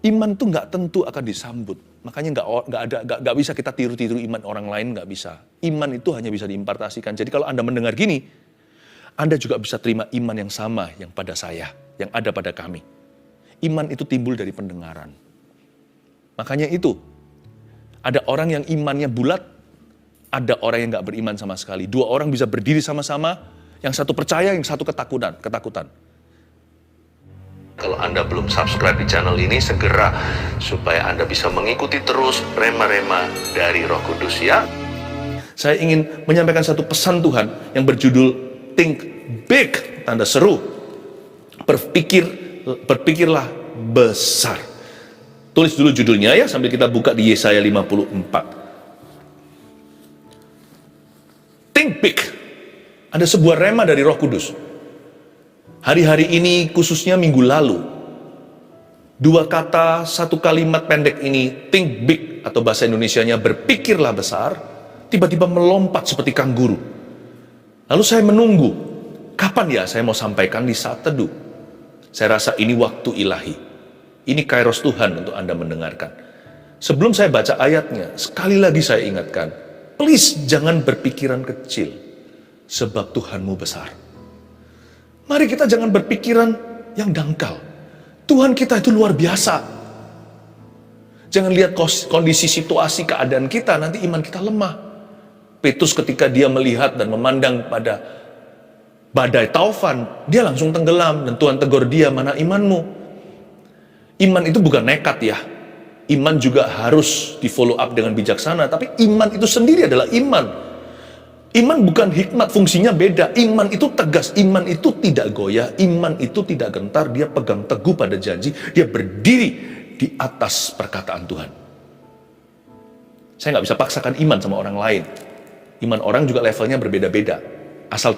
Iman tuh nggak tentu akan disambut. Makanya nggak bisa kita tiru-tiru iman orang lain, nggak bisa. Iman itu hanya bisa diimpartasikan. Jadi kalau Anda mendengar gini, Anda juga bisa terima iman yang sama yang pada saya, yang ada pada kami. Iman itu timbul dari pendengaran. Makanya itu, ada orang yang imannya bulat, ada orang yang nggak beriman sama sekali. Dua orang bisa berdiri sama-sama, yang satu percaya, yang satu ketakutan. Kalau Anda belum subscribe di channel ini, segera supaya Anda bisa mengikuti terus rema-rema dari Roh Kudus ya. Saya ingin menyampaikan satu pesan Tuhan yang berjudul Think Big, tanda seru. Berpikirlah besar. Tulis dulu judulnya ya, sambil kita buka di Yesaya 54. Think big. Ada sebuah rema dari Roh Kudus. Hari-hari ini, khususnya minggu lalu, dua kata, satu kalimat pendek ini, think big, atau bahasa Indonesianya berpikirlah besar, tiba-tiba melompat seperti kangguru. Lalu saya menunggu, kapan ya saya mau sampaikan di saat teduh. Saya rasa ini waktu ilahi. Ini kairos Tuhan untuk Anda mendengarkan. Sebelum saya baca ayatnya, sekali lagi saya ingatkan, please jangan berpikiran kecil, sebab Tuhanmu besar. Mari kita jangan berpikiran yang dangkal. Tuhan kita itu luar biasa. Jangan lihat kondisi, situasi, keadaan kita, nanti iman kita lemah. Petrus ketika dia melihat dan memandang pada badai taufan, dia langsung tenggelam dan Tuhan tegur dia, mana imanmu? Iman itu bukan nekat ya. Iman juga harus di follow up dengan bijaksana, tapi iman itu sendiri adalah iman. Iman bukan hikmat, fungsinya beda. Iman itu tegas, iman itu tidak goyah, iman itu tidak gentar, dia pegang teguh pada janji, dia berdiri di atas perkataan Tuhan. Saya nggak bisa paksakan iman sama orang lain. Iman orang juga levelnya berbeda-beda. Asal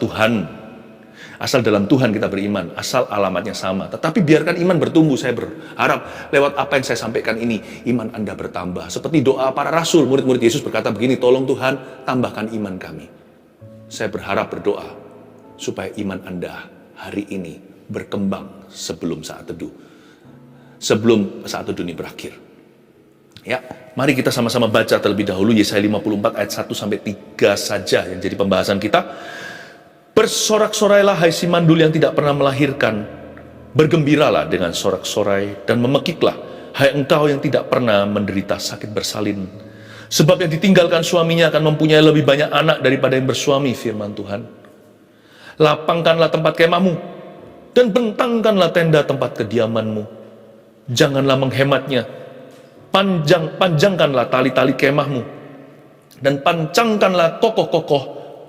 dalam Tuhan kita beriman, asal alamatnya sama. Tetapi biarkan iman bertumbuh. Saya berharap lewat apa yang saya sampaikan ini, iman Anda bertambah. Seperti doa para rasul, murid-murid Yesus berkata begini, tolong Tuhan, tambahkan iman kami. Saya berharap berdoa supaya iman Anda hari ini berkembang sebelum saat teduh. Sebelum saat teduh ini berakhir. Ya, mari kita sama-sama baca terlebih dahulu Yesaya 54 ayat 1 sampai 3 saja yang jadi pembahasan kita. Bersorak-sorailah hai si mandul yang tidak pernah melahirkan. Bergembiralah dengan sorak-sorai dan memekiklah hai engkau yang tidak pernah menderita sakit bersalin. Sebab yang ditinggalkan suaminya akan mempunyai lebih banyak anak daripada yang bersuami, firman Tuhan. Lapangkanlah tempat kemahmu dan bentangkanlah tenda tempat kediamanmu. Janganlah menghematnya. Panjangkanlah tali-tali kemahmu dan pancangkanlah kokoh-kokoh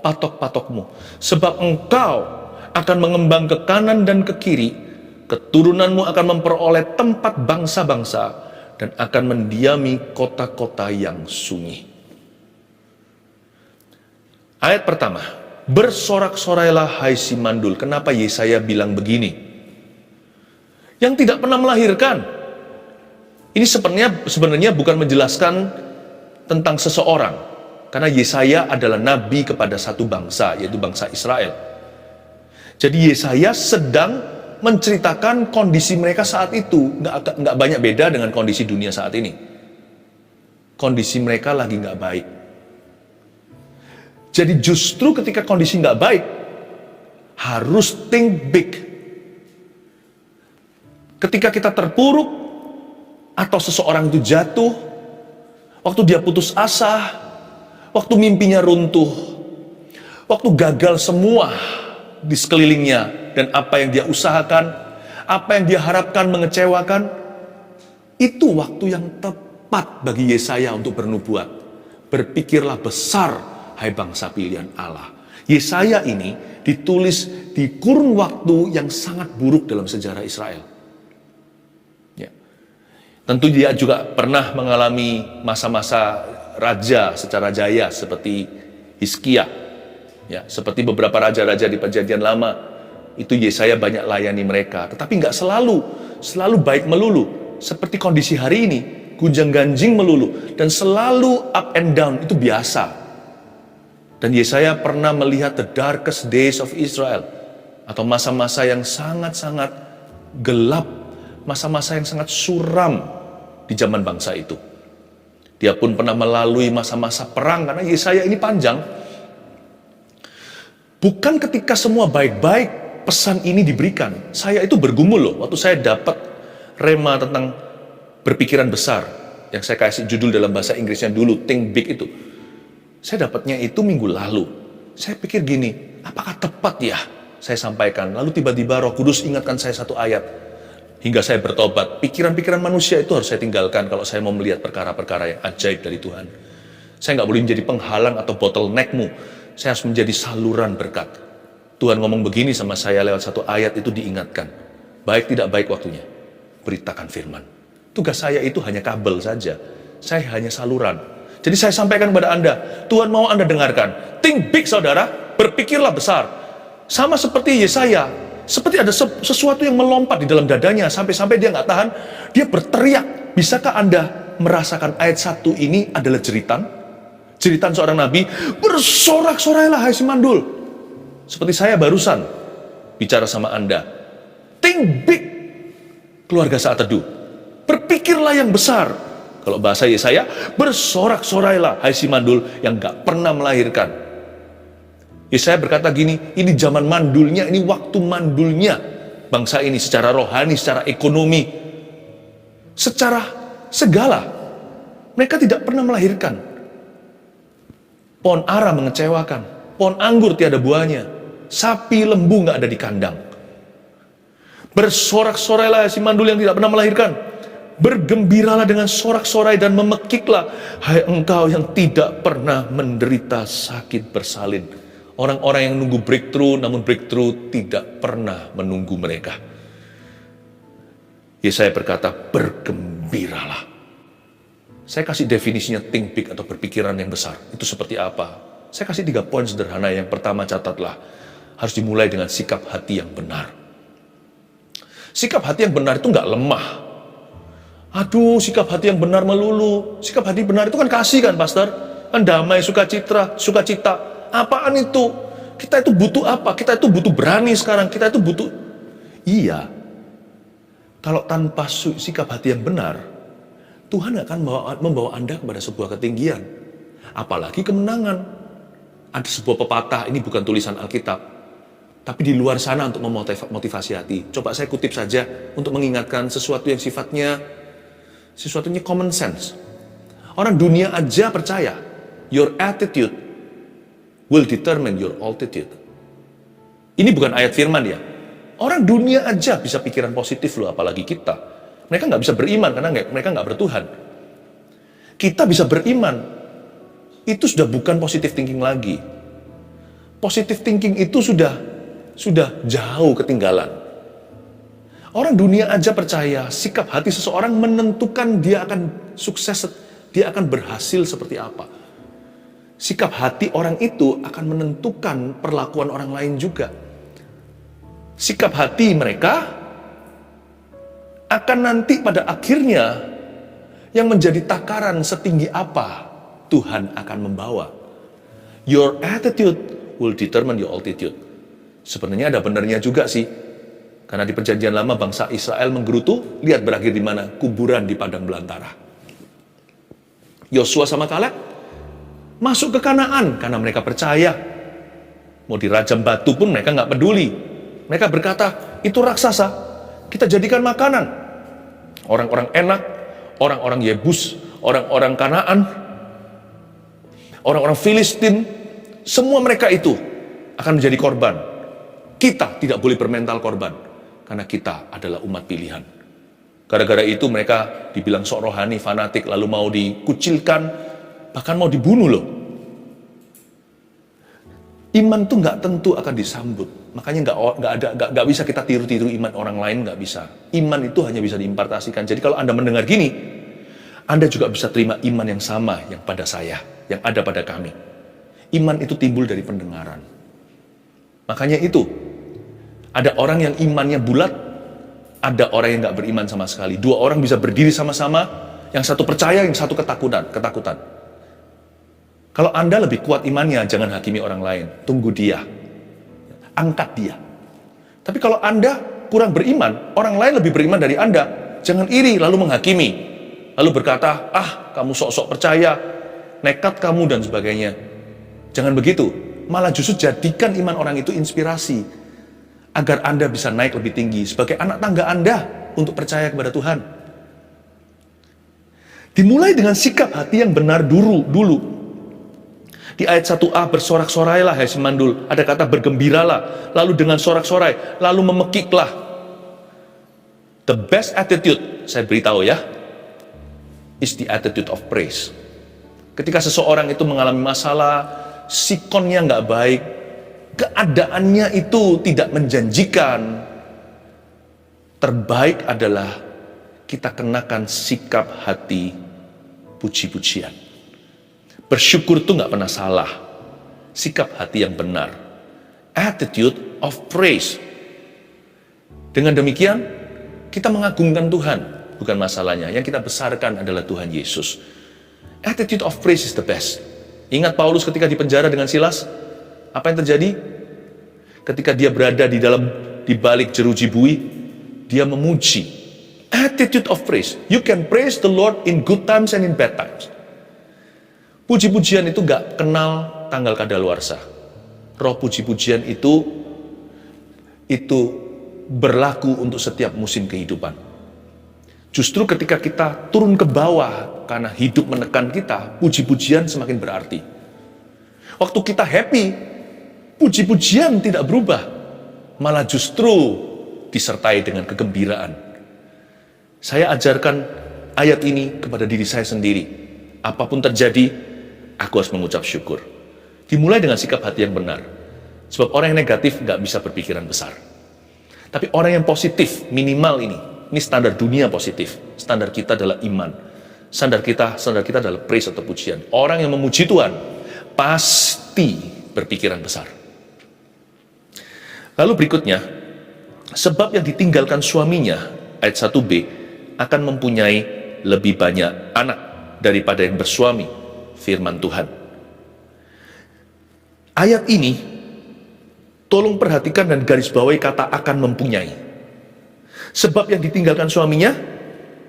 patok-patokmu. Sebab engkau akan mengembang ke kanan dan ke kiri. Keturunanmu akan memperoleh tempat bangsa-bangsa dan akan mendiami kota-kota yang sunyi. Ayat pertama, bersorak-sorailah hai si mandul. Kenapa Yesaya bilang begini? Yang tidak pernah melahirkan. Ini sebenarnya bukan menjelaskan tentang seseorang. Karena Yesaya adalah nabi kepada satu bangsa, yaitu bangsa Israel. Jadi Yesaya sedang menceritakan kondisi mereka saat itu. Nggak banyak beda dengan kondisi dunia saat ini. Kondisi mereka lagi nggak baik. Jadi justru ketika kondisi nggak baik, harus think big. Ketika kita terpuruk, atau seseorang itu jatuh, waktu dia putus asa, waktu mimpinya runtuh, waktu gagal semua di sekelilingnya, dan apa yang dia usahakan, apa yang dia harapkan mengecewakan, itu waktu yang tepat bagi Yesaya untuk bernubuat. Berpikirlah besar, hai bangsa pilihan Allah. Yesaya ini ditulis di kurun waktu yang sangat buruk dalam sejarah Israel. Ya. Tentu dia juga pernah mengalami masa-masa raja secara jaya seperti Hizkia, ya, seperti beberapa raja-raja di Perjanjian Lama. Itu Yesaya banyak layani mereka, tetapi nggak selalu baik melulu. Seperti kondisi hari ini, gunjang-ganjing melulu, dan selalu up and down, itu biasa. Dan Yesaya pernah melihat the darkest days of Israel, atau masa-masa yang sangat-sangat gelap, masa-masa yang sangat suram di zaman bangsa itu. Dia pun pernah melalui masa-masa perang, karena Yesaya ini panjang. Bukan ketika semua baik-baik pesan ini diberikan. Saya itu bergumul loh, waktu saya dapat rema tentang berpikiran besar, yang saya kasih judul dalam bahasa Inggrisnya dulu, Think Big itu. Saya dapatnya itu minggu lalu. Saya pikir gini, apakah tepat ya saya sampaikan? Lalu tiba-tiba Roh Kudus ingatkan saya satu ayat. Hingga saya bertobat, pikiran-pikiran manusia itu harus saya tinggalkan kalau saya mau melihat perkara-perkara yang ajaib dari Tuhan. Saya nggak boleh menjadi penghalang atau bottleneck-mu. Saya harus menjadi saluran berkat. Tuhan ngomong begini sama saya lewat satu ayat, itu diingatkan. Baik tidak baik waktunya, beritakan firman. Tugas saya itu hanya kabel saja. Saya hanya saluran. Jadi saya sampaikan kepada Anda, Tuhan mau Anda dengarkan. Think big, saudara, berpikirlah besar. Sama seperti Yesaya, seperti ada sesuatu yang melompat di dalam dadanya, sampai-sampai dia nggak tahan, dia berteriak. Bisakah Anda merasakan ayat 1 ini adalah jeritan? Jeritan seorang nabi, bersorak-sorailah hai si mandul. Seperti saya barusan bicara sama Anda. Think big, keluarga saat teduh. Berpikirlah yang besar. Kalau bahasa Yesaya, bersorak-sorailah hai si mandul yang gak pernah melahirkan. Yesaya berkata gini, ini zaman mandulnya, ini waktu mandulnya bangsa ini secara rohani, secara ekonomi, secara segala. Mereka tidak pernah melahirkan. Pohon ara mengecewakan, pohon anggur tiada buahnya, sapi lembu gak ada di kandang. Bersorak-sorailah si mandul yang tidak pernah melahirkan. Bergembiralah dengan sorak-sorai dan memekiklah, hai engkau yang tidak pernah menderita sakit bersalin. Orang-orang yang nunggu breakthrough, namun breakthrough tidak pernah menunggu mereka. Yesaya berkata, bergembiralah. Saya kasih definisinya think big atau berpikiran yang besar. Itu seperti apa? Saya kasih 3 poin sederhana. Yang pertama, catatlah, harus dimulai dengan sikap hati yang benar. Sikap hati yang benar itu nggak lemah. Aduh, sikap hati yang benar melulu. Sikap hati benar itu kan kasih kan, Pastor? Kan damai, sukacita. Apaan itu? Kita itu butuh apa? Kita itu butuh berani sekarang. Kita itu butuh... Iya. Kalau tanpa sikap hati yang benar, Tuhan akan membawa Anda kepada sebuah ketinggian. Apalagi kemenangan. Ada sebuah pepatah, ini bukan tulisan Alkitab, tapi di luar sana untuk memotivasi hati. Coba saya kutip saja untuk mengingatkan sesuatu yang sesuatunya common sense. Orang dunia aja percaya, your attitude will determine your altitude. Ini bukan ayat firman ya. Orang dunia aja bisa pikiran positif loh, apalagi kita. Mereka nggak bisa beriman karena mereka nggak bertuhan. Kita bisa beriman. Itu sudah bukan positive thinking lagi. Positive thinking itu sudah jauh ketinggalan. Orang dunia aja percaya sikap hati seseorang menentukan dia akan sukses, dia akan berhasil seperti apa. Sikap hati orang itu akan menentukan perlakuan orang lain juga. Sikap hati mereka akan nanti pada akhirnya yang menjadi takaran setinggi apa Tuhan akan membawa. Your attitude will determine your altitude. Sebenarnya ada benarnya juga sih. Karena di perjanjian lama bangsa Israel menggerutu, lihat berakhir di mana? Kuburan di padang belantara. Yosua sama Kaleb masuk ke Kanaan karena mereka percaya. Mau dirajam batu pun mereka nggak peduli. Mereka berkata, itu raksasa, kita jadikan makanan. Orang-orang enak, orang-orang Yebus, orang-orang Kanaan, orang-orang Filistin, semua mereka itu akan menjadi korban. Kita tidak boleh bermental korban, karena kita adalah umat pilihan. Gara-gara itu mereka dibilang sok rohani, fanatik, lalu mau dikucilkan, bahkan mau dibunuh loh. Iman tuh nggak tentu akan disambut. Makanya nggak bisa kita tiru-tiru iman orang lain, nggak bisa. Iman itu hanya bisa diimpartasikan. Jadi kalau Anda mendengar gini, Anda juga bisa terima iman yang sama yang pada saya, yang ada pada kami. Iman itu timbul dari pendengaran. Makanya itu, ada orang yang imannya bulat, ada orang yang nggak beriman sama sekali. 2 orang bisa berdiri sama-sama, yang satu percaya, yang satu ketakutan. Kalau Anda lebih kuat imannya, jangan hakimi orang lain. Tunggu dia. Angkat dia. Tapi kalau Anda kurang beriman, orang lain lebih beriman dari Anda, jangan iri lalu menghakimi. lalu berkata, kamu sok-sok percaya, nekat kamu dan sebagainya. Jangan begitu, malah justru jadikan iman orang itu inspirasi, agar Anda bisa naik lebih tinggi sebagai anak tangga Anda untuk percaya kepada Tuhan. Dimulai dengan sikap hati yang benar dulu. Di ayat 1a, bersorak-sorailah hai semandul. Ada kata bergembiralah, lalu dengan sorak-sorai, lalu memekiklah. The best attitude, saya beritahu ya, is the attitude of praise. Ketika seseorang itu mengalami masalah, sikonnya nggak baik, keadaannya itu tidak menjanjikan, terbaik adalah kita kenakan sikap hati puji-pujian. Bersyukur itu nggak pernah salah. Sikap hati yang benar. Attitude of praise. Dengan demikian, kita mengagungkan Tuhan. Bukan masalahnya. Yang kita besarkan adalah Tuhan Yesus. Attitude of praise is the best. Ingat Paulus ketika di penjara dengan Silas? Apa yang terjadi? Ketika dia berada di balik jeruji bui, dia memuji. Attitude of praise. You can praise the Lord in good times and in bad times. Puji-pujian itu gak kenal tanggal kadaluarsa. Roh puji-pujian itu berlaku untuk setiap musim kehidupan. Justru ketika kita turun ke bawah karena hidup menekan kita, puji-pujian semakin berarti. Waktu kita happy, puji-pujian tidak berubah, malah justru disertai dengan kegembiraan. Saya ajarkan ayat ini kepada diri saya sendiri. Apapun terjadi, aku harus mengucap syukur. Dimulai dengan sikap hati yang benar. Sebab orang yang negatif gak bisa berpikiran besar. Tapi orang yang positif, minimal ini standar dunia positif. Standar kita adalah iman. Standar kita adalah praise atau pujian. Orang yang memuji Tuhan pasti berpikiran besar. Lalu berikutnya, sebab yang ditinggalkan suaminya, ayat 1b, akan mempunyai lebih banyak anak daripada yang bersuami, firman Tuhan. Ayat ini, tolong perhatikan dan garis bawahi kata akan mempunyai. Sebab yang ditinggalkan suaminya,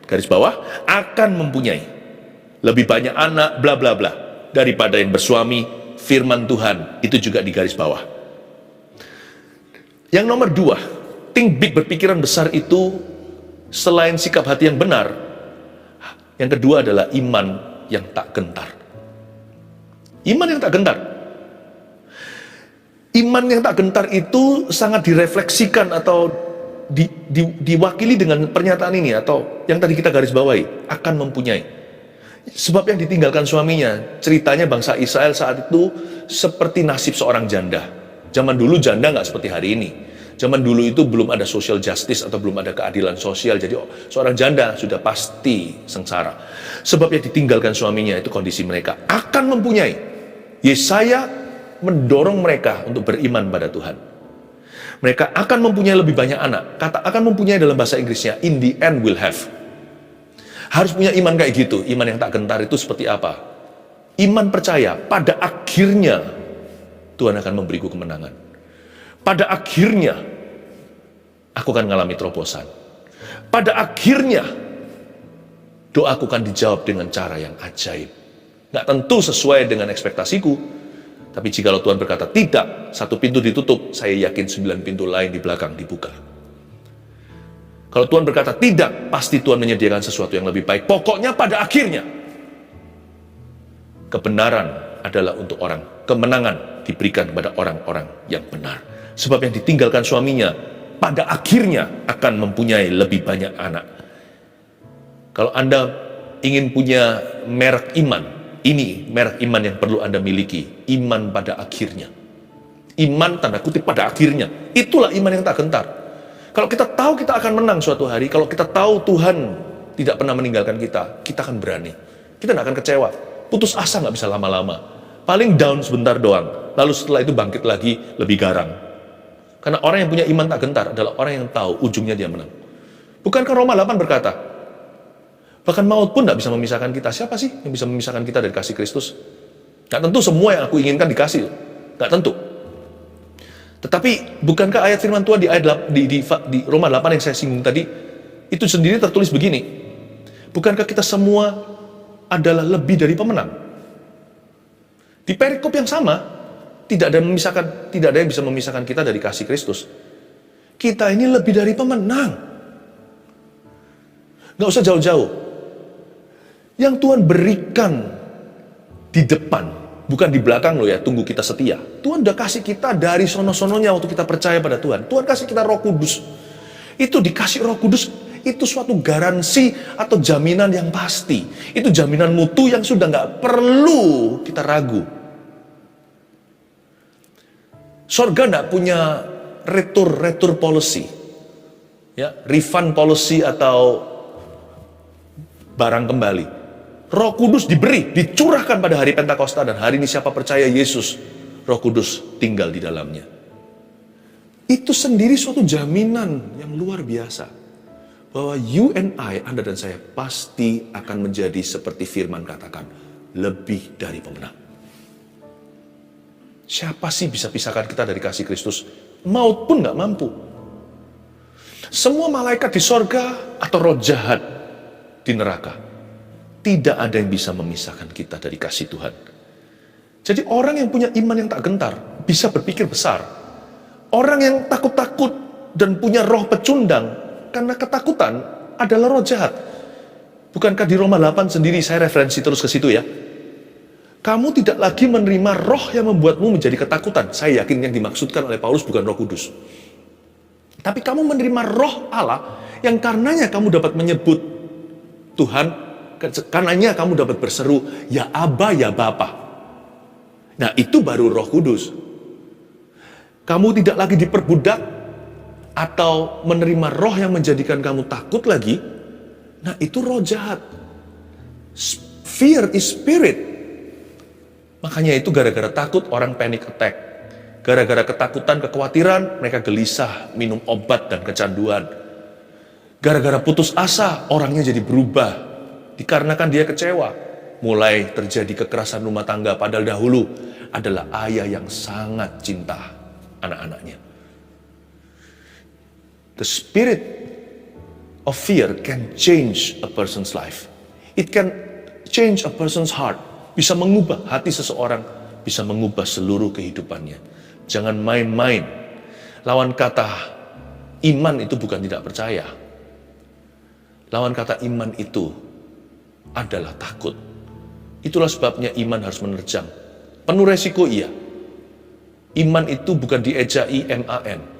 garis bawah, akan mempunyai lebih banyak anak, bla bla bla, daripada yang bersuami, firman Tuhan. Itu juga di garis bawah. Yang nomor 2, think big, berpikiran besar itu, selain sikap hati yang benar, yang kedua adalah iman yang tak gentar. Iman yang tak gentar. Iman yang tak gentar itu sangat direfleksikan atau diwakili dengan pernyataan ini, atau yang tadi kita garis bawahi, akan mempunyai. Sebab yang ditinggalkan suaminya, ceritanya bangsa Israel saat itu seperti nasib seorang janda. Zaman dulu janda nggak seperti hari ini. Zaman dulu itu belum ada social justice atau belum ada keadilan sosial, jadi seorang janda sudah pasti sengsara. Sebab yang ditinggalkan suaminya, itu kondisi mereka, akan mempunyai. Yesaya mendorong mereka untuk beriman pada Tuhan. Mereka akan mempunyai lebih banyak anak. Kata akan mempunyai dalam bahasa Inggrisnya, in the end will have. Harus punya iman kayak gitu. Iman yang tak gentar itu seperti apa? Iman percaya, pada akhirnya Tuhan akan memberiku kemenangan. Pada akhirnya aku akan mengalami terobosan. Pada akhirnya doaku akan dijawab dengan cara yang ajaib. Nggak tentu sesuai dengan ekspektasiku, tapi jikalau Tuhan berkata tidak, satu pintu ditutup, saya yakin 9 pintu lain di belakang dibuka. Kalau Tuhan berkata tidak, pasti Tuhan menyediakan sesuatu yang lebih baik. Pokoknya pada akhirnya, kebenaran adalah untuk orang. Kemenangan diberikan kepada orang-orang yang benar. Sebab yang ditinggalkan suaminya, pada akhirnya akan mempunyai lebih banyak anak. Kalau Anda ingin punya merek iman, ini merek iman yang perlu Anda miliki. Iman pada akhirnya. Iman tanda kutip pada akhirnya. Itulah iman yang tak gentar. Kalau kita tahu kita akan menang suatu hari, kalau kita tahu Tuhan tidak pernah meninggalkan kita, kita akan berani. Kita tidak akan kecewa. Putus asa nggak bisa lama-lama. Paling down sebentar doang. Lalu setelah itu bangkit lagi lebih garang. Karena orang yang punya iman tak gentar adalah orang yang tahu ujungnya dia menang. Bukankah Roma 8 berkata, bahkan maut pun tidak bisa memisahkan kita. Siapa sih yang bisa memisahkan kita dari kasih Kristus? Gak tentu semua yang aku inginkan dikasih. Gak tentu. Tetapi bukankah ayat firman Tuhan di Roma 8 yang saya singgung tadi, itu sendiri tertulis begini. Bukankah kita semua adalah lebih dari pemenang? Di perikop yang sama, tidak ada yang bisa memisahkan kita dari kasih Kristus. Kita ini lebih dari pemenang. Gak usah jauh-jauh. Yang Tuhan berikan di depan, bukan di belakang loh ya, tunggu kita setia. Tuhan udah kasih kita dari sono-sononya waktu kita percaya pada Tuhan. Tuhan kasih kita Roh Kudus. Itu dikasih Roh Kudus, itu suatu garansi atau jaminan yang pasti. Itu jaminan mutu yang sudah gak perlu kita ragu. Sorga gak punya retur policy, ya, refund policy atau barang kembali. Roh Kudus diberi, dicurahkan pada hari Pentakosta, dan hari ini siapa percaya Yesus, Roh Kudus tinggal di dalamnya. Itu sendiri suatu jaminan yang luar biasa, bahwa you and I, Anda dan saya, pasti akan menjadi seperti firman katakan, lebih dari pemenang. Siapa sih bisa pisahkan kita dari kasih Kristus? Maut pun gak mampu. Semua malaikat di sorga atau roh jahat di neraka, tidak ada yang bisa memisahkan kita dari kasih Tuhan. Jadi orang yang punya iman yang tak gentar bisa berpikir besar. Orang yang takut-takut dan punya roh pecundang karena ketakutan adalah roh jahat. Bukankah di Roma 8 sendiri, saya referensi terus ke situ ya, kamu tidak lagi menerima roh yang membuatmu menjadi ketakutan. Saya yakin yang dimaksudkan oleh Paulus bukan Roh Kudus. Tapi kamu menerima roh Allah yang karenanya kamu dapat menyebut Tuhan, karenanya kamu dapat berseru, ya Aba, ya Bapa. Nah, itu baru Roh Kudus. Kamu tidak lagi diperbudak atau menerima roh yang menjadikan kamu takut lagi. Nah, itu roh jahat. Fear is spirit. Makanya itu gara-gara takut orang panic attack. Gara-gara ketakutan, kekhawatiran, mereka gelisah, minum obat dan kecanduan. Gara-gara putus asa, orangnya jadi berubah. Dikarenakan dia kecewa. Mulai terjadi kekerasan rumah tangga, padahal dahulu adalah ayah yang sangat cinta anak-anaknya. The spirit of fear can change a person's life. It can change a person's heart. Bisa mengubah hati seseorang, bisa mengubah seluruh kehidupannya. Jangan main-main. Lawan kata iman itu bukan tidak percaya. Lawan kata iman itu adalah takut. Itulah sebabnya iman harus menerjang. Penuh resiko iya. Iman itu bukan dieja IMAN.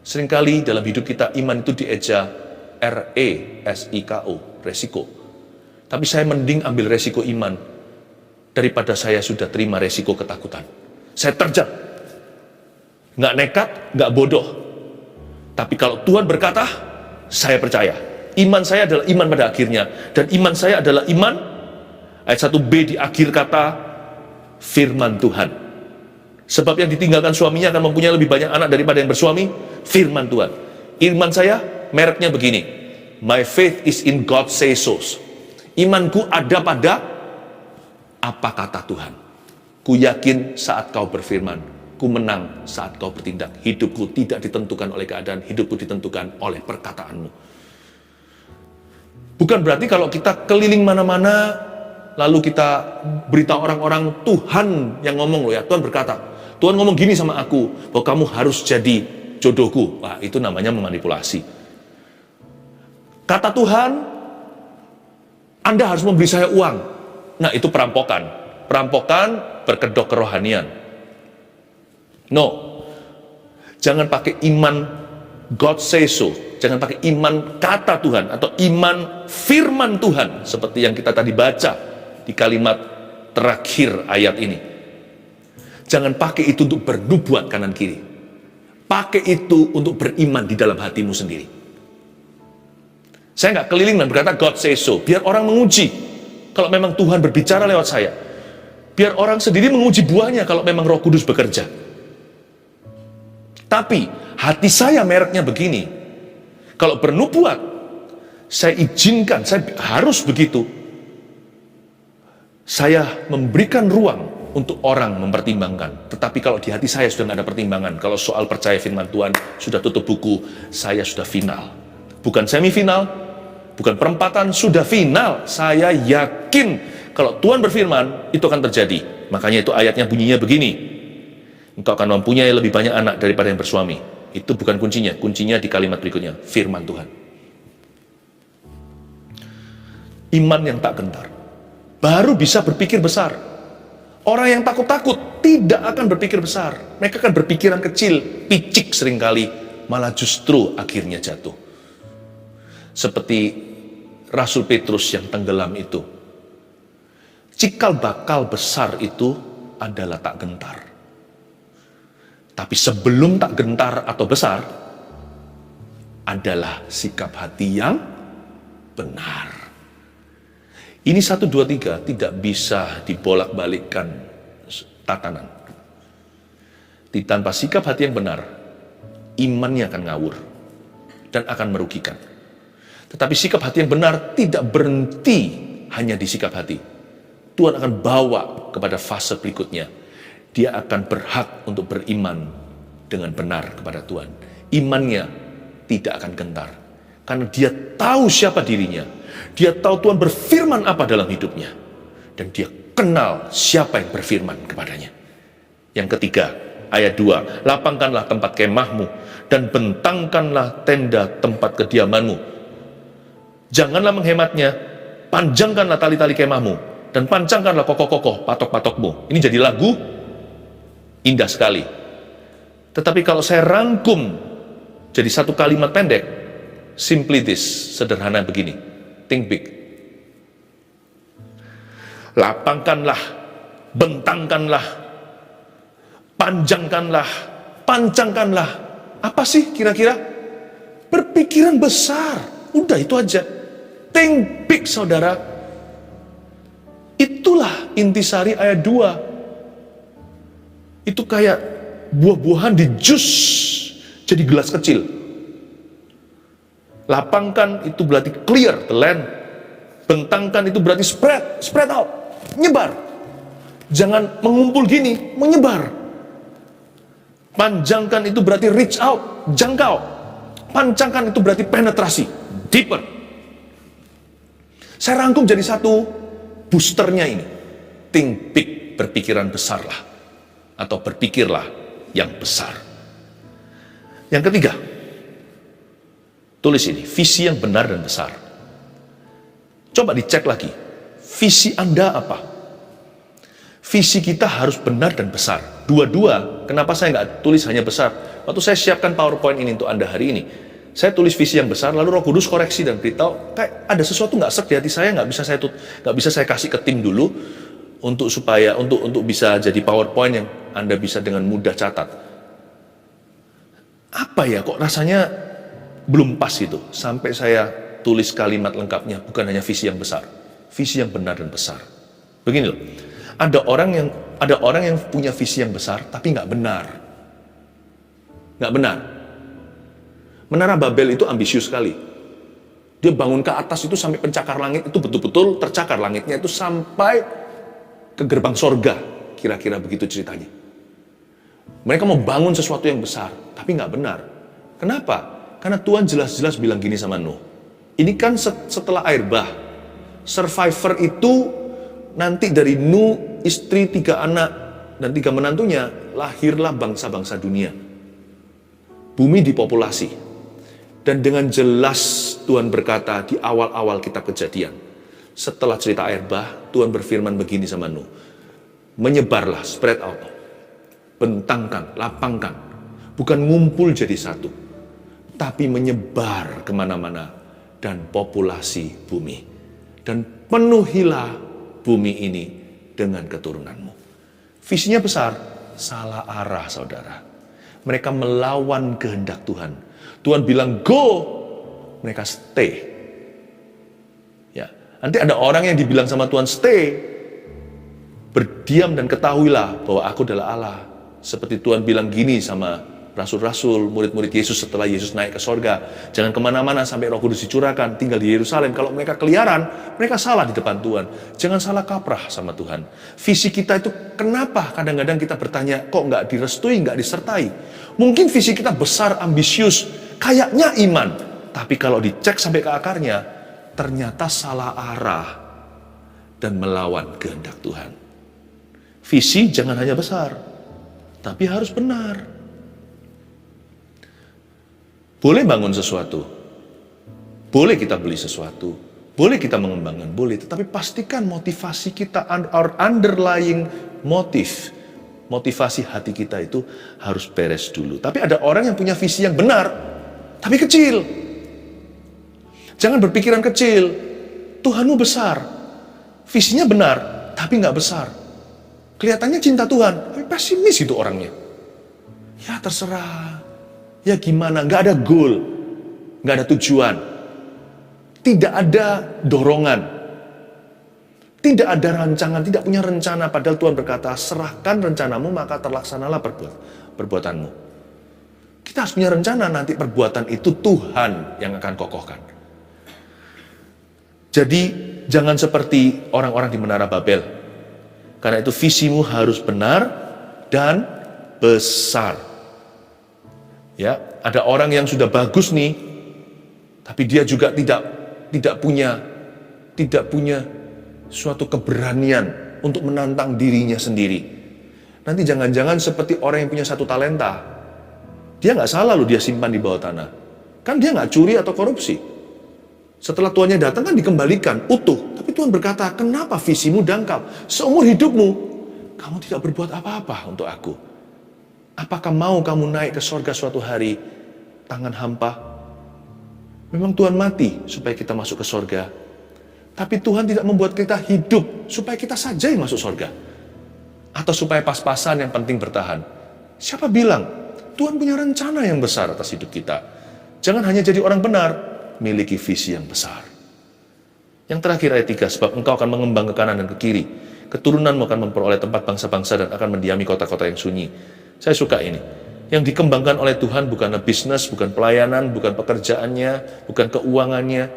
Seringkali dalam hidup kita iman itu dieja RESIKO, resiko. Tapi saya mending ambil resiko iman daripada saya sudah terima resiko ketakutan. Saya terjang. Nggak nekat, nggak bodoh. Tapi kalau Tuhan berkata, saya percaya. Iman saya adalah iman pada akhirnya. Dan iman saya adalah iman, ayat 1b di akhir kata, firman Tuhan. Sebab yang ditinggalkan suaminya akan mempunyai lebih banyak anak daripada yang bersuami, firman Tuhan. Iman saya, mereknya begini. My faith is in God say so. Imanku ada pada apa kata Tuhan. Ku yakin saat kau berfirman, ku menang saat kau bertindak. Hidupku tidak ditentukan oleh keadaan, hidupku ditentukan oleh perkataanmu. Bukan berarti kalau kita keliling mana-mana, lalu kita beritahu orang-orang Tuhan yang ngomong loh ya, Tuhan berkata, Tuhan ngomong gini sama aku, bahwa kamu harus jadi jodohku. Wah, itu namanya memanipulasi. Kata Tuhan, Anda harus memberi saya uang. Nah, itu perampokan. Perampokan berkedok kerohanian. No. Jangan pakai iman God say so. Jangan pakai iman kata Tuhan atau iman firman Tuhan seperti yang kita tadi baca di kalimat terakhir ayat ini. Jangan pakai itu untuk bernubuat kanan kiri. Pakai itu untuk beriman di dalam hatimu sendiri. Saya nggak keliling dan berkata God say so. Biar orang menguji. Kalau memang Tuhan berbicara lewat saya, biar orang sendiri menguji buahnya kalau memang Roh Kudus bekerja. Tapi hati saya mereknya begini, kalau bernubuat, saya izinkan, saya harus begitu. Saya memberikan ruang untuk orang mempertimbangkan. Tetapi kalau di hati saya sudah nggak ada pertimbangan, kalau soal percaya firman Tuhan, sudah tutup buku, saya sudah final. Bukan semifinal, bukan perempatan, sudah final. Saya yakin kalau Tuhan berfirman, itu akan terjadi. Makanya itu ayatnya bunyinya begini, engkau akan mempunyai lebih banyak anak daripada yang bersuami. Itu bukan kuncinya, kuncinya di kalimat berikutnya, firman Tuhan. Iman yang tak gentar baru bisa berpikir besar. Orang yang takut-takut tidak akan berpikir besar. Mereka akan berpikiran kecil, picik seringkali, malah justru akhirnya jatuh. Seperti Rasul Petrus yang tenggelam itu. Cikal bakal besar itu adalah tak gentar. Tapi sebelum tak gentar atau besar, adalah sikap hati yang benar. Ini 1, 2, 3 tidak bisa dibolak-balikkan tatanan. Tanpa sikap hati yang benar, imannya akan ngawur dan akan merugikan. Tetapi sikap hati yang benar tidak berhenti hanya di sikap hati. Tuhan akan bawa kepada fase berikutnya. Dia akan berhak untuk beriman dengan benar kepada Tuhan. Imannya tidak akan gentar. Karena dia tahu siapa dirinya. Dia tahu Tuhan berfirman apa dalam hidupnya. Dan dia kenal siapa yang berfirman kepadanya. Yang ketiga, ayat 2. Lapangkanlah tempat kemahmu dan bentangkanlah tenda tempat kediamanmu. Janganlah menghematnya, panjangkanlah tali-tali kemahmu dan pancangkanlah kokoh-kokoh patok-patokmu. Ini jadi lagu indah sekali. Tetapi kalau saya rangkum jadi satu kalimat pendek, simply this, sederhana begini, think big. Lapangkanlah, bentangkanlah, panjangkanlah, pancangkanlah. Apa sih kira-kira? Berpikiran besar. Udah itu aja. Think big, saudara. Itulah intisari ayat 2. Itu kayak buah-buahan di jus jadi gelas kecil. Lapangkan itu berarti clear the land. Bentangkan itu berarti spread out, nyebar. Jangan mengumpul gini, menyebar. Panjangkan itu berarti reach out, jangkau. Pancangkan itu berarti penetrasi, deeper. Saya rangkum jadi satu boosternya ini. Think big, berpikiran besarlah. Atau berpikirlah yang besar. Yang ketiga, tulis ini, visi yang benar dan besar. Coba dicek lagi, visi Anda apa? Visi kita harus benar dan besar. Dua-dua, kenapa saya nggak tulis hanya besar? Waktu saya siapkan PowerPoint ini untuk Anda hari ini, saya tulis visi yang besar, lalu Roh Kudus koreksi dan beritahu, kayak ada sesuatu nggak serk di hati saya, nggak bisa saya kasih ke tim dulu, untuk supaya untuk bisa jadi PowerPoint yang Anda bisa dengan mudah catat. Apa ya, kok rasanya belum pas itu, sampai saya tulis kalimat lengkapnya, bukan hanya visi yang besar, visi yang benar dan besar. Begini loh, ada orang yang punya visi yang besar tapi nggak benar. Menara Babel itu ambisius sekali. Dia bangun ke atas itu sampai pencakar langit, itu betul-betul tercakar langitnya itu sampai ke gerbang sorga, kira-kira begitu ceritanya. Mereka mau bangun sesuatu yang besar, tapi nggak benar. Kenapa? Karena Tuhan jelas-jelas bilang gini sama Nuh. Ini kan setelah air bah, survivor itu nanti dari Nuh, istri, 3 anak, dan 3 menantunya, lahirlah bangsa-bangsa dunia. Bumi dipopulasi. Dan dengan jelas Tuhan berkata di awal-awal kitab Kejadian, setelah cerita air bah, Tuhan berfirman begini sama Nuh. Menyebarlah, spread out. Bentangkan, lapangkan. Bukan ngumpul jadi satu, tapi menyebar kemana-mana dan populasi bumi. Dan penuhilah bumi ini dengan keturunanmu. Visinya besar, salah arah saudara. Mereka melawan kehendak Tuhan. Tuhan bilang go, mereka stay. Ya, nanti ada orang yang dibilang sama Tuhan stay, berdiam dan ketahuilah bahwa aku adalah Allah. Seperti Tuhan bilang gini sama rasul-rasul, murid-murid Yesus setelah Yesus naik ke sorga. Jangan kemana-mana sampai Roh Kudus dicurahkan, tinggal di Yerusalem. Kalau mereka keliaran, mereka salah di depan Tuhan. Jangan salah kaprah sama Tuhan. Visi kita itu kenapa kadang-kadang kita bertanya, kok nggak direstui, nggak disertai? Mungkin visi kita besar, ambisius, kayaknya iman. Tapi kalau dicek sampai ke akarnya, ternyata salah arah dan melawan kehendak Tuhan. Visi jangan hanya besar, tapi harus benar. Boleh bangun sesuatu, boleh kita beli sesuatu, boleh kita mengembangkan, boleh. Tetapi pastikan motivasi kita, our underlying motivasi hati kita itu harus beres dulu. Tapi ada orang yang punya visi yang benar, tapi kecil. Jangan berpikiran kecil. Tuhanmu besar, visinya benar, tapi nggak besar. Kelihatannya cinta Tuhan, tapi pesimis itu orangnya. Ya terserah. Ya gimana, nggak ada goal, nggak ada tujuan, tidak ada dorongan, tidak ada rancangan, tidak punya rencana. Padahal Tuhan berkata, serahkan rencanamu maka terlaksanalah perbuatanmu. Kita harus punya rencana, nanti perbuatan itu Tuhan yang akan kokohkan. Jadi jangan seperti orang-orang di Menara Babel. Karena itu visimu harus benar dan besar. Ya, ada orang yang sudah bagus nih, tapi dia juga tidak punya suatu keberanian untuk menantang dirinya sendiri. Nanti jangan-jangan seperti orang yang punya satu talenta, dia nggak salah loh dia simpan di bawah tanah. Kan dia nggak curi atau korupsi. Setelah tuannya datang kan dikembalikan utuh. Tapi Tuhan berkata, kenapa visimu dangkal? Seumur hidupmu kamu tidak berbuat apa-apa untuk aku. Apakah mau kamu naik ke sorga suatu hari tangan hampa? Memang Tuhan mati supaya kita masuk ke sorga. Tapi Tuhan tidak membuat kita hidup supaya kita saja yang masuk sorga. Atau supaya pas-pasan yang penting bertahan. Siapa bilang? Tuhan punya rencana yang besar atas hidup kita. Jangan hanya jadi orang benar, miliki visi yang besar. Yang terakhir ayat 3, sebab engkau akan mengembang ke kanan dan ke kiri. Keturunanmu akan memperoleh tempat bangsa-bangsa dan akan mendiami kota-kota yang sunyi. Saya suka ini. Yang dikembangkan oleh Tuhan bukanlah bisnis, bukan pelayanan, bukan pekerjaannya, bukan keuangannya.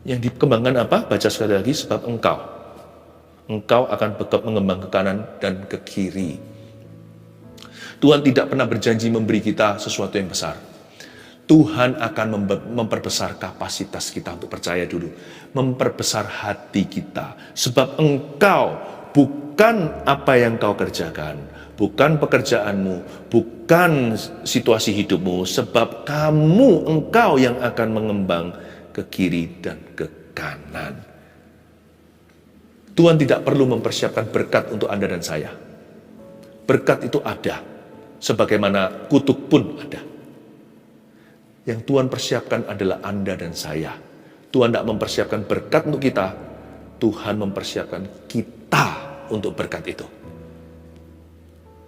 Yang dikembangkan apa? Baca sekali lagi, sebab engkau akan mengembang ke kanan dan ke kiri. Tuhan tidak pernah berjanji memberi kita sesuatu yang besar. Tuhan akan memperbesar kapasitas kita untuk percaya dulu. Memperbesar hati kita. Sebab engkau bukan apa yang kau kerjakan, bukan pekerjaanmu, bukan situasi hidupmu, sebab engkau yang akan mengembang ke kiri dan ke kanan. Tuhan tidak perlu mempersiapkan berkat untuk Anda dan saya. Berkat itu ada, sebagaimana kutuk pun ada. Yang Tuhan persiapkan adalah Anda dan saya. Tuhan tidak mempersiapkan berkat untuk kita, Tuhan mempersiapkan kita untuk berkat itu.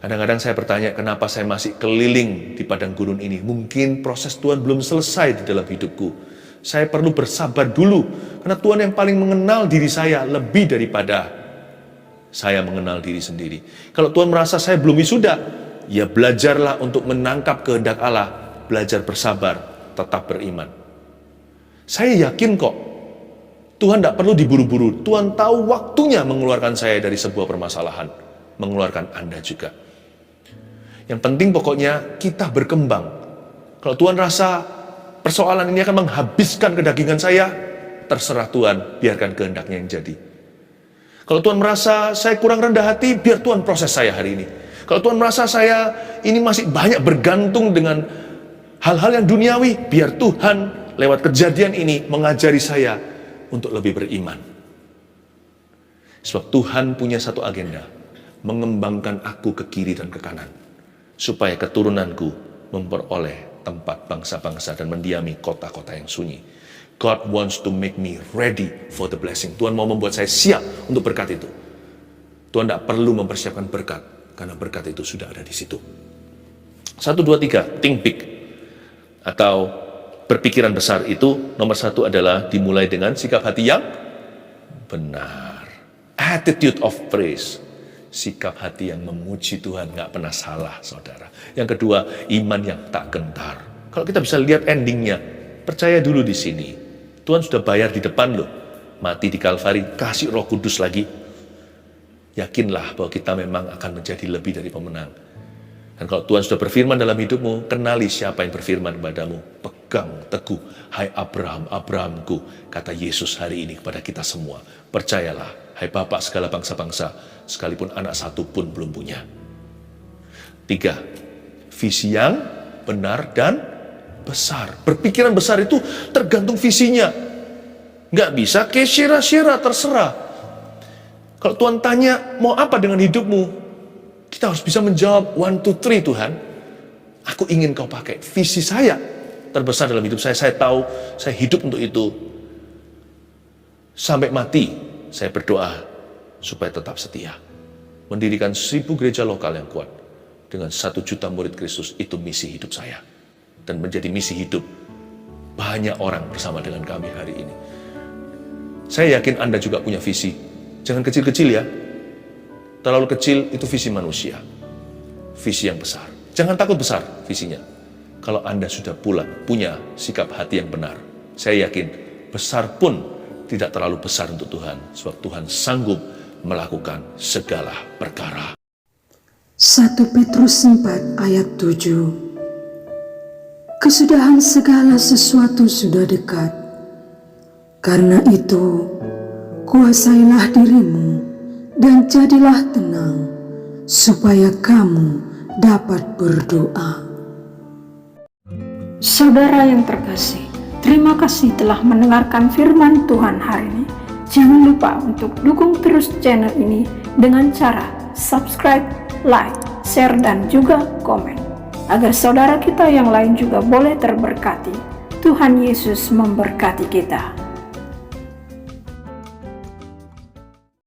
Kadang-kadang saya bertanya, kenapa saya masih keliling di padang gurun ini? Mungkin proses Tuhan belum selesai di dalam hidupku. Saya perlu bersabar dulu, karena Tuhan yang paling mengenal diri saya lebih daripada saya mengenal diri sendiri. Kalau Tuhan merasa saya belum wisuda, ya belajarlah untuk menangkap kehendak Allah, belajar bersabar, tetap beriman. Saya yakin kok, Tuhan tidak perlu diburu-buru. Tuhan tahu waktunya mengeluarkan saya dari sebuah permasalahan, mengeluarkan Anda juga. Yang penting pokoknya kita berkembang. Kalau Tuhan rasa persoalan ini akan menghabiskan kedagingan saya, terserah Tuhan, biarkan kehendaknya yang jadi. Kalau Tuhan merasa saya kurang rendah hati, biar Tuhan proses saya hari ini. Kalau Tuhan merasa saya ini masih banyak bergantung dengan hal-hal yang duniawi, biar Tuhan lewat kejadian ini mengajari saya untuk lebih beriman. Sebab Tuhan punya satu agenda, mengembangkan aku ke kiri dan ke kanan, supaya keturunanku memperoleh tempat bangsa-bangsa dan mendiami kota-kota yang sunyi. God wants to make me ready for the blessing. Tuhan mau membuat saya siap untuk berkat itu. Tuhan tidak perlu mempersiapkan berkat, karena berkat itu sudah ada di situ. 1, 2, 3, think big. Atau berpikiran besar itu, nomor 1 adalah dimulai dengan sikap hati yang benar. Attitude of praise. Sikap hati yang memuji Tuhan, gak pernah salah, saudara. Yang kedua, iman yang tak gentar. Kalau kita bisa lihat endingnya, percaya dulu di sini. Tuhan sudah bayar di depan loh. Mati di Kalvari, kasih Roh Kudus lagi. Yakinlah bahwa kita memang akan menjadi lebih dari pemenang. Dan kalau Tuhan sudah berfirman dalam hidupmu, kenali siapa yang berfirman kepadamu. berpegang teguh. Hai Abraham, Abrahamku, kata Yesus hari ini kepada kita semua. Percayalah, hai Bapak segala bangsa-bangsa, sekalipun anak satu pun belum punya. 3. Visi yang benar dan besar. Berpikiran besar itu tergantung visinya. Nggak bisa kayak syira-syira, terserah. Kalau Tuhan tanya, mau apa dengan hidupmu? Kita harus bisa menjawab 1, 2, 3 Tuhan. Aku ingin kau pakai. Visi saya terbesar dalam hidup saya. Saya tahu saya hidup untuk itu. Sampai mati saya berdoa supaya tetap setia. Mendirikan 1000 gereja lokal yang kuat. Dengan 1 juta murid Kristus, itu misi hidup saya. Dan menjadi misi hidup banyak orang bersama dengan kami hari ini. Saya yakin Anda juga punya visi. Jangan kecil-kecil ya. Terlalu kecil itu visi manusia. Visi yang besar. Jangan takut besar visinya. Kalau Anda sudah punya sikap hati yang benar, saya yakin besar pun tidak terlalu besar untuk Tuhan. Sebab Tuhan sanggup melakukan segala perkara. 1 Petrus 4 ayat 7. Kesudahan segala sesuatu sudah dekat. Karena itu, kuasailah dirimu dan jadilah tenang, supaya kamu dapat berdoa. Saudara yang terkasih, terima kasih telah mendengarkan firman Tuhan hari ini. Jangan lupa untuk dukung terus channel ini dengan cara subscribe, like, share, dan juga komen, agar saudara kita yang lain juga boleh terberkati. Tuhan Yesus memberkati kita.